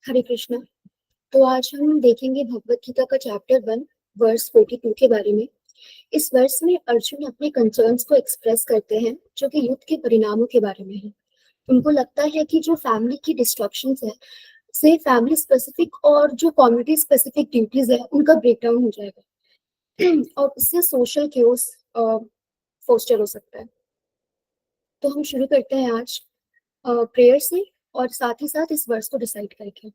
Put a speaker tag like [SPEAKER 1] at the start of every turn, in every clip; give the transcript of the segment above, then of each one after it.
[SPEAKER 1] हरे कृष्णा। तो आज हम देखेंगे भगवत गीता का चैप्टर 1 वर्स 42 के बारे में। इस वर्स में अर्जुन अपने कंसर्न्स को एक्सप्रेस करते हैं जो कि युद्ध के परिणामों के बारे में है। उनको लगता है कि जो फैमिली की डिस्ट्रक्शंस है से फैमिली स्पेसिफिक और जो कम्युनिटी स्पेसिफिक ड्यूटीज है उनका ब्रेकडाउन हो जाएगा और उससे सोशल केओस फोस्टर हो सकता है। तो हम शुरू करते हैं आज प्रेयर से और साथ ही साथ इस वर्स को डिसाइड करके।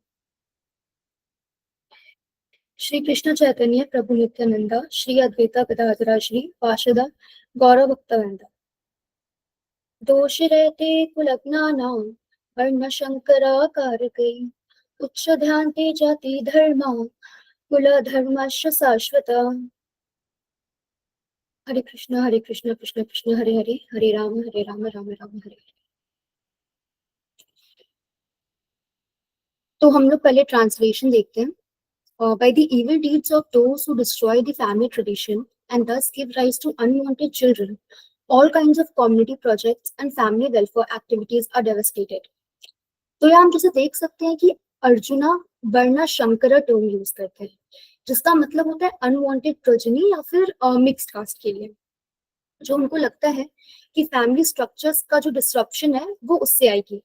[SPEAKER 1] श्री कृष्ण चैतन्य प्रभु नित्यानंदा श्री अद्वैता गदाधरा श्री पार्षदा गौरव भक्तवृंदा। दोष रहते कुलज्ञानां वर्ण शंकराकारकै उच्च ध्यान ते जाति धर्मा कुल धर्मश्च शाश्वत। हरे कृष्ण कृष्ण कृष्ण हरे हरे, हरे राम राम राम हरे हरे। तो हम लोग पहले ट्रांसलेशन देखते हैं। By the evil deeds of those who destroy the family tradition and thus give rise to unwanted children, all kinds of community projects and family welfare activities are devastated. तो यहाँ हम जैसे देख सकते हैं कि अर्जुना वर्णा शंकरा टर्म यूज करते हैं जिसका मतलब होता है अनवांटेड प्रोजेनी या फिर मिक्स्ड कास्ट के लिए, जो उनको लगता है कि फैमिली स्ट्रक्चर्स का जो डिस्ट्रप्शन है वो उससे आएगी।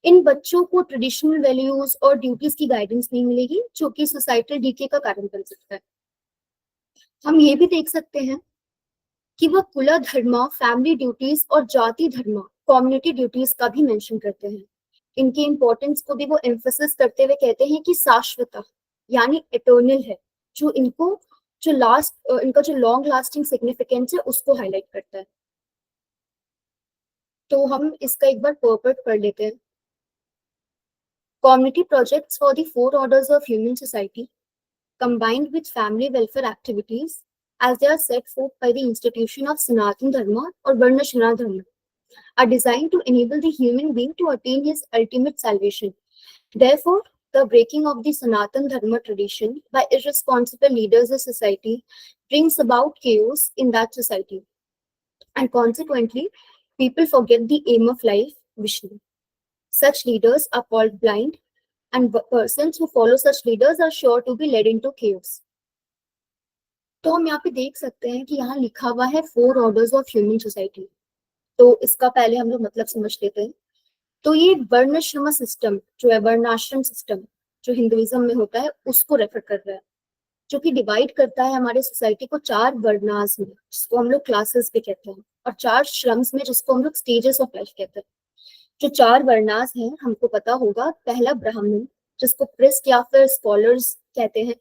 [SPEAKER 1] इन बच्चों को ट्रेडिशनल वैल्यूज और ड्यूटीज की गाइडेंस नहीं मिलेगी जो कि सोसाइटल डीके का कारण बन सकता है। हम ये भी देख सकते हैं कि वह कुला धर्मा फैमिली ड्यूटीज और जाति धर्मा कम्युनिटी ड्यूटीज का भी मेंशन करते हैं। इनकी इंपॉर्टेंस को भी वो एम्फोसिस करते हुए कहते हैं कि शाश्वत यानी इटर्नल है, जो इनको जो लास्ट इनका जो लॉन्ग लास्टिंग सिग्निफिकेंस है उसको हाईलाइट करता है। तो हम इसका एक बार पर्पट पढ़ लेते हैं। Community projects for the four orders of human society, combined with family welfare activities, as they are set forth by the institution of Sanatan Dharma or Varnashrama Dharma, are designed to enable the human being to attain his ultimate salvation. Therefore, the breaking of the Sanatan Dharma tradition by irresponsible leaders of society brings about chaos in that society, and consequently, people forget the aim of life, Vishnu. Such leaders are called blind, and persons who follow such leaders are sure to be led into chaos. तो हम यहाँ पे देख सकते हैं कि यहाँ लिखा हुआ है 4 ऑर्डर्स ऑफ ह्यूमन सोसाइटी। तो इसका पहले हम लोग मतलब समझ लेते हैं। तो ये वर्णाश्रम सिस्टम जो है, वर्णाश्रम सिस्टम जो हिंदुइज्म में होता है उसको रेफर कर रहा है, जो कि डिवाइड करता है हमारे सोसाइटी को 4 वर्णास में जिसको हम लोग क्लासेस पे कहते हैं, और 4 श्रम्स में जिसको हम लोग स्टेजेस ऑफ लाइफ कहते हैं। जो 4 वर्णास हैं हमको पता होगा, पहला ब्राह्मण जिसको प्रिस्ट या फिर स्कॉलर्स कहते हैं,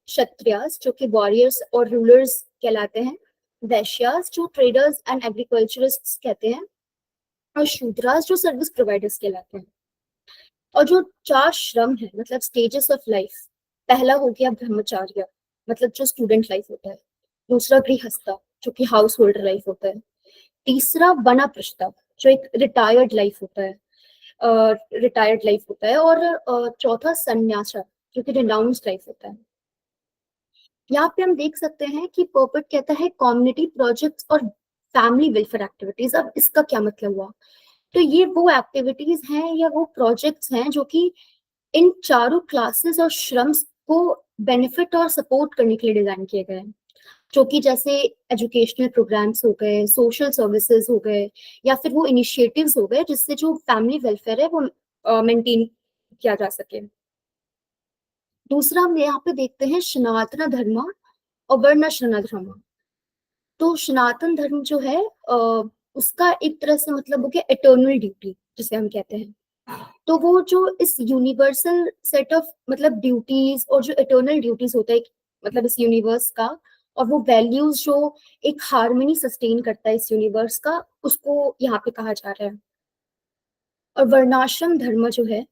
[SPEAKER 1] क्षत्रियास जो कि वॉरियर्स और रूलर्स कहलाते हैं, वैश्यास जो ट्रेडर्स एंड एग्रीकल्चरिस्ट्स कहते हैं, और शूद्रास जो सर्विस प्रोवाइडर्स कहलाते हैं। और जो 4 श्रम है मतलब स्टेजेस ऑफ लाइफ, पहला हो गया ब्रह्मचार्य मतलब जो स्टूडेंट लाइफ होता है, दूसरा गृहस्था जो कि हाउस होल्डर लाइफ होता है, तीसरा वनप्रस्थ जो एक रिटायर्ड लाइफ होता है, और चौथा सन्यासा जो कि रिनाउंस्ड लाइफ होता है। यहाँ पे हम देख सकते हैं कि पर्पट कहता है कम्युनिटी प्रोजेक्ट्स और फैमिली वेलफेयर एक्टिविटीज। अब इसका क्या मतलब हुआ? तो ये वो एक्टिविटीज हैं या वो प्रोजेक्ट्स हैं जो कि इन चारों क्लासेस और श्रम्स को बेनिफिट और सपोर्ट करने के लिए डिजाइन किए गए हैं, जो कि जैसे एजुकेशनल प्रोग्राम्स हो गए, सोशल सर्विसेज हो गए, या फिर वो इनिशिएटिव्स हो गए जिससे जो फैमिली वेलफेयर है वो मेंटेन किया जा सके। दूसरा हम यहाँ पे देखते हैं सनातन धर्म और वर्णाश्रम धर्म। तो सनातन धर्म जो है उसका एक तरह से मतलब हो गया इटर्नल ड्यूटी जिसे हम कहते हैं। तो वो जो इस यूनिवर्सल सेट ऑफ मतलब ड्यूटीज और जो इटर्नल ड्यूटीज होता है मतलब इस यूनिवर्स का, और वो वैल्यूज जो एक हार्मनी सस्टेन करता है इस यूनिवर्स का, उसको यहाँ पे कहा जा रहा है। और वर्णाश्रम धर्म जो है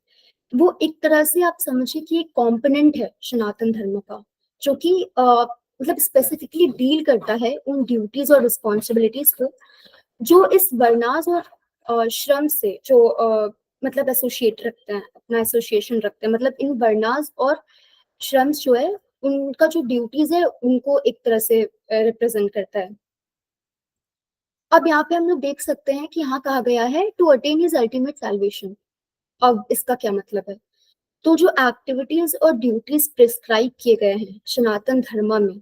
[SPEAKER 1] वो एक तरह से आप समझिए कि एक कॉम्पोनेंट है सनातन धर्म का, जो कि मतलब स्पेसिफिकली डील करता है उन ड्यूटीज और रिस्पॉन्सिबिलिटीज को जो इस वर्णास और श्रम से जो मतलब एसोसिएट रखते हैं, अपना एसोसिएशन रखते हैं। मतलब इन वर्णास और श्रम्स जो है उनका जो ड्यूटीज है उनको एक तरह से रिप्रेजेंट करता है। अब यहाँ पे हम लोग देख सकते हैं कि यहाँ कहा गया है to attain his ultimate salvation. अब इसका क्या मतलब है? तो जो एक्टिविटीज और ड्यूटीज प्रिस्क्राइब किए गए हैं सनातन धर्म में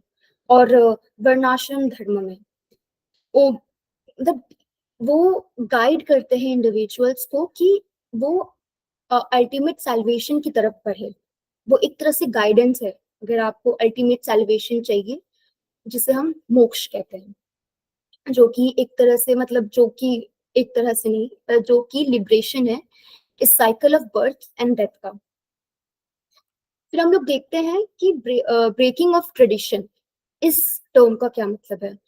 [SPEAKER 1] और वर्णाश्रम धर्म में, वो मतलब वो गाइड करते हैं इंडिविजुअल्स को कि वो अल्टीमेट सैल्वेशन की तरफ बढ़े। वो एक तरह से गाइडेंस है, अगर आपको अल्टीमेट सैल्वेशन चाहिए, जिसे हम मोक्ष कहते हैं, जो कि एक तरह से मतलब जो कि एक तरह से नहीं, जो कि लिबरेशन है इस cycle of birth and death का। फिर हम लोग देखते हैं कि ब्रेकिंग ऑफ ट्रेडिशन, इस टर्म का क्या मतलब है।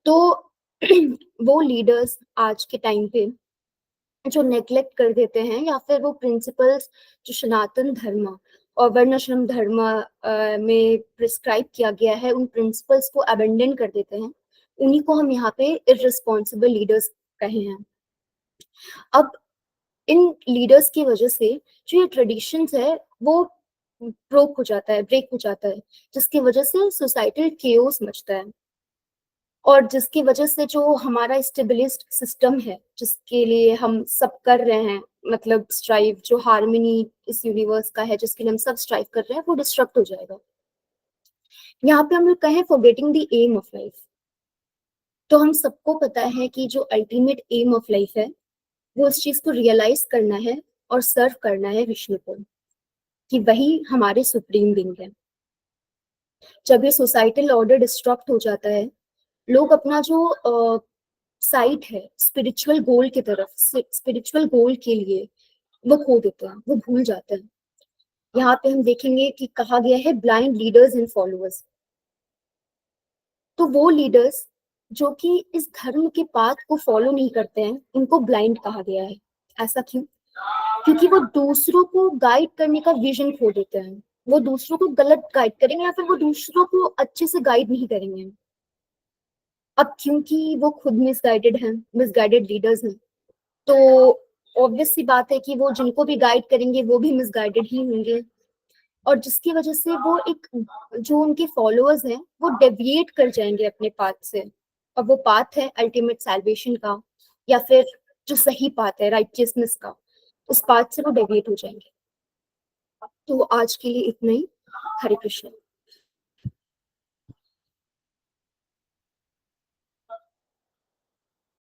[SPEAKER 1] तो वो लीडर्स आज के टाइम पे जो नेग्लेक्ट कर देते हैं, या फिर वो प्रिंसिपल्स जो सनातन धर्म और वर्णाश्रम धर्म में प्रिस्क्राइब किया गया है, उन प्रिंसिपल्स को अबेंडन कर देते हैं, उन्हीं को हम यहाँ पे इररिस्पॉन्सिबल लीडर्स कहे हैं। अब इन लीडर्स की वजह से जो ये ट्रेडिशंस है वो ब्रोक हो जाता है, ब्रेक हो जाता है, जिसकी वजह से सोसाइटल केओस मचता है, और जिसकी वजह से जो हमारा स्टेबलिस्ट सिस्टम है, जिसके लिए हम सब कर रहे हैं, मतलब स्ट्राइव, जो हार्मनी इस यूनिवर्स का है जिसके लिए हम सब स्ट्राइव कर रहे हैं, वो डिस्ट्रक्ट हो जाएगा। यहाँ पे हम लोग कहें forgetting the aim of life, तो हम सबको पता है कि जो अल्टीमेट एम ऑफ लाइफ है वो इस चीज को रियलाइज करना है और सर्व करना है विष्णु को, कि वही हमारे सुप्रीम बीइंग है। जब ये सोसाइटल ऑर्डर डिस्ट्रक्ट हो जाता है, लोग अपना जो साइट है स्पिरिचुअल गोल की तरफ, स्पिरिचुअल गोल के लिए वो खो देते हैं, वो भूल जाते हैं। यहाँ पे हम देखेंगे कि कहा गया है ब्लाइंड लीडर्स एंड फॉलोअर्स। तो वो लीडर्स जो कि इस धर्म के पाथ को फॉलो नहीं करते हैं, उनको ब्लाइंड कहा गया है। ऐसा क्यों? क्योंकि वो दूसरों को गाइड करने का विजन खो देते हैं, वो दूसरों को गलत गाइड करेंगे या फिर वो दूसरों को अच्छे से गाइड नहीं करेंगे। अब क्योंकि वो खुद मिसगाइडेड हैं, मिसगाइडेड लीडर्स हैं, तो ऑब्वियस सी बात है कि वो जिनको भी गाइड करेंगे वो भी मिसगाइडेड ही होंगे, और जिसकी वजह से वो एक, जो उनके फॉलोअर्स हैं वो डेविएट कर जाएंगे अपने पाथ से, और वो पाथ है अल्टीमेट सैल्वेशन का, या फिर जो सही पाथ है राइटियसनेस का, उस पाथ से वो डेविएट हो जाएंगे। तो आज के लिए इतना ही। हरे कृष्ण।